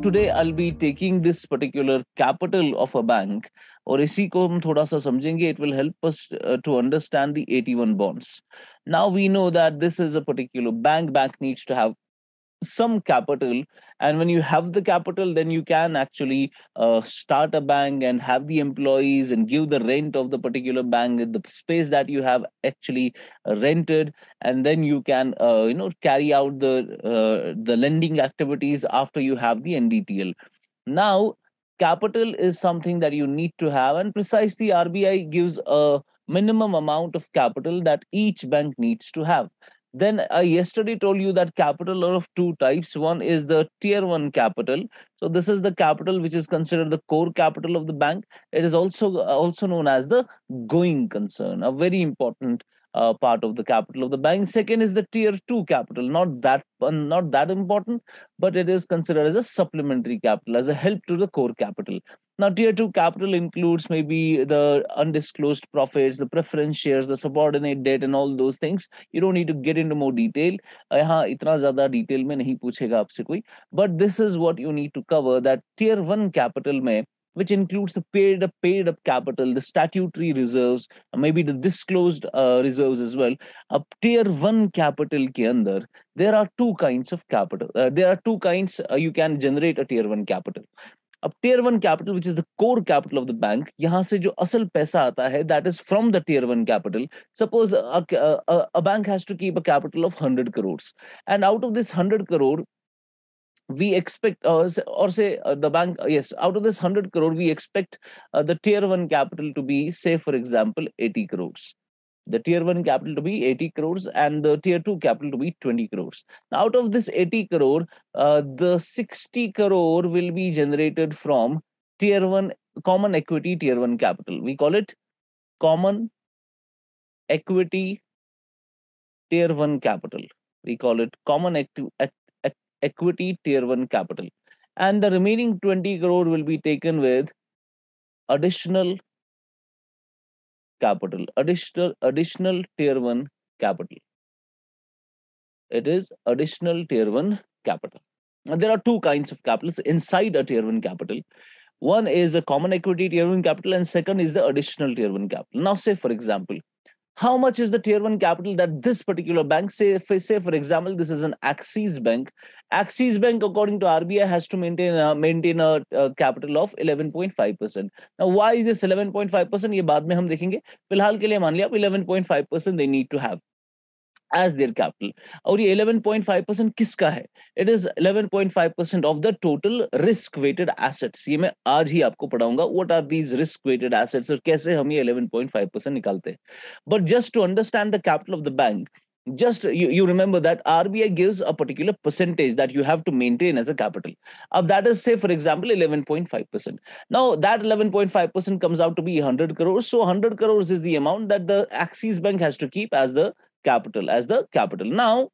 today I'll be taking this particular capital of a bank, और इसी को हम थोड़ा सा समझेंगे. It will help us to understand the 81 bonds. Now we know that this is a particular bank. Bank needs to have some capital, and when you have the capital, then you can actually start a bank and have the employees and give the rent of the particular bank, the space that you have actually rented, and then you can carry out the lending activities after you have the NDTL. Now capital is something that you need to have, and precisely RBI gives a minimum amount of capital that each bank needs to have. Then I yesterday told you that capital are of two types. One is the tier 1 capital. So this is the capital which is considered the core capital of the bank. It is also known as the going concern, a very important part of the capital of the bank. Second is the tier 2 capital, not that important, but it is considered as a supplementary capital, as a help to the core capital. Now, tier 2 capital includes maybe the undisclosed profits, the preference shares, the subordinate debt, and all those things. You don't need to get into more detail. यहाँ इतना ज़्यादा detail में नहीं पूछेगा आपसे कोई. But this is what you need to cover, that tier 1 capital में, which includes the paid up capital, the statutory reserves, maybe the disclosed reserves as well. Up tier 1 capital के अंदर, there are two kinds of capital. There are two kinds you can generate a tier 1 capital. अब tier 1 capital, which is the core capital of the bank, यहाँ से जो असल पैसा आता है, that is from the tier 1 capital. Suppose a bank has to keep a capital of 100 crores, and out of this 100 crore, we expect, the bank, yes, out of this 100 crore, we expect the tier 1 capital to be, say, for example, 80 crores. The tier 1 capital to be 80 crores and the tier 2 capital to be 20 crores. Now, out of this 80 crore, the 60 crore will be generated from tier 1 common equity tier 1 capital. We call it common equity tier 1 capital. We call it common equity tier 1 capital. And the remaining 20 crore will be taken with additional capital, additional tier 1 capital. It is additional tier 1 capital. Now, there are two kinds of capitals inside a tier 1 capital. One is a common equity tier 1 capital, and second is the additional tier 1 capital. Now, say for example, how much is the tier 1 capital that this particular bank, say for example, this is an Axis Bank. Axis Bank, according to RBI, has to maintain a capital of 11.5%. Now, why is this 11.5%? ये बाद में हम देखेंगे. फिलहाल के लिए मान लिया 11.5% they need to have as their capital. और ये 11.5% किसका है? It is 11.5% of the total risk weighted assets. ये मैं आज ही आपको पढ़ाऊंगा. What are these risk weighted assets और कैसे हम ये 11.5% निकालते हैं? But just to understand the capital of the bank, just you remember that RBI gives a particular percentage that you have to maintain as a capital. That is, say for example, 11.5%. Now that 11.5% comes out to be 100 crores. So 100 crores is the amount that the Axis Bank has to keep as the capital. Now,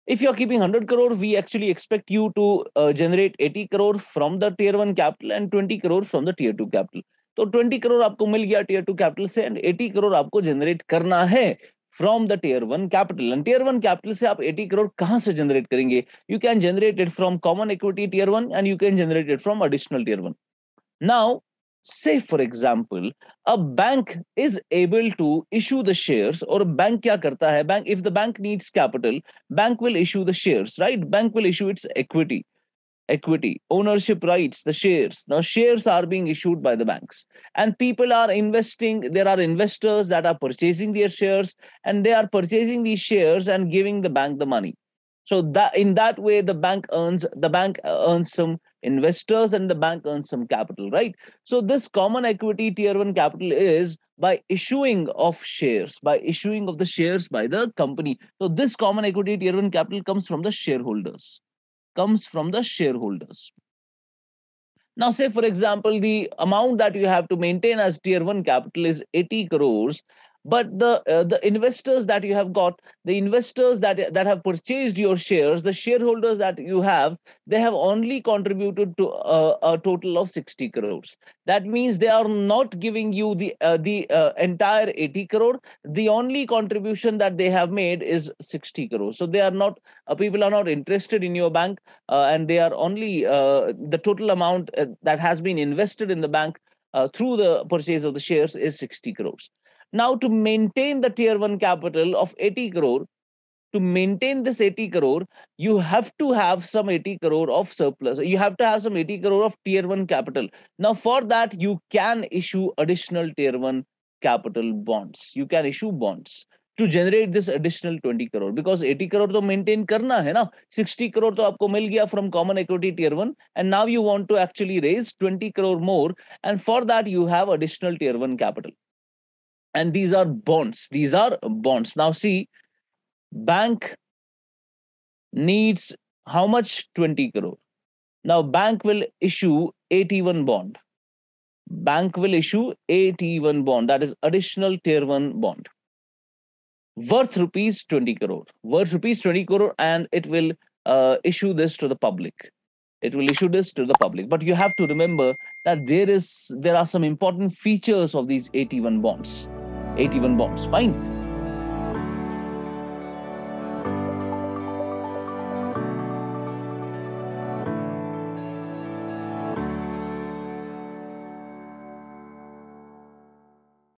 if you're keeping 100 crore, we actually expect you to generate 80 crore from the tier 1 capital and 20 crore from the tier 2 capital. तो 20 crore आपको मिल गया tier 2 capital से, and 80 crore आपको generate करना है from the tier 1 capital. And tier 1 capital से आप 80 crore कहाँ से generate करेंगे? You can generate it from common equity tier 1 and you can generate it from additional tier 1. Now, say for example, a bank is able to issue the shares, or bank क्या करता है? Bank, if the bank needs capital, bank will issue the shares, right? Bank will issue its equity, ownership rights, the shares. Now shares are being issued by the banks, and people are investing. There are investors that are purchasing their shares, and they are purchasing these shares and giving the bank the money. So that in that way, the bank earns some investors and the bank earns some capital, right? So this common equity tier 1 capital is by issuing of shares, by issuing of the shares by the company. So this common equity tier 1 capital comes from the shareholders. Now, say for example, the amount that you have to maintain as tier 1 capital is 80 crores, But the investors that you have got, the investors that have purchased your shares, the shareholders that you have, they have only contributed to a total of 60 crores. That means they are not giving you the entire 80 crore. The only contribution that they have made is 60 crores. So they are not, people are not interested in your bank, and they are only, the total amount that has been invested in the bank through the purchase of the shares is 60 crores. Now, to maintain the tier 1 capital of 80 crore, to maintain this 80 crore, you have to have some 80 crore of surplus. You have to have some 80 crore of tier 1 capital. Now, for that, you can issue additional tier 1 capital bonds. You can issue bonds to generate this additional 20 crore, because 80 crore to maintain karna hai na. 60 crore to aapko mil gaya from common equity tier 1, and now you want to actually raise 20 crore more, and for that you have additional tier 1 capital. And these are bonds. These are bonds. Now see, bank needs how much? 20 crore. Now bank will issue AT1 bond. Bank will issue AT1 bond, that is additional tier 1 bond, worth rupees 20 crore. Worth rupees 20 crore, and it will issue this to the public. It will issue this to the public. But you have to remember that there are some important features of these AT1 bonds. AT1 bonds. Fine.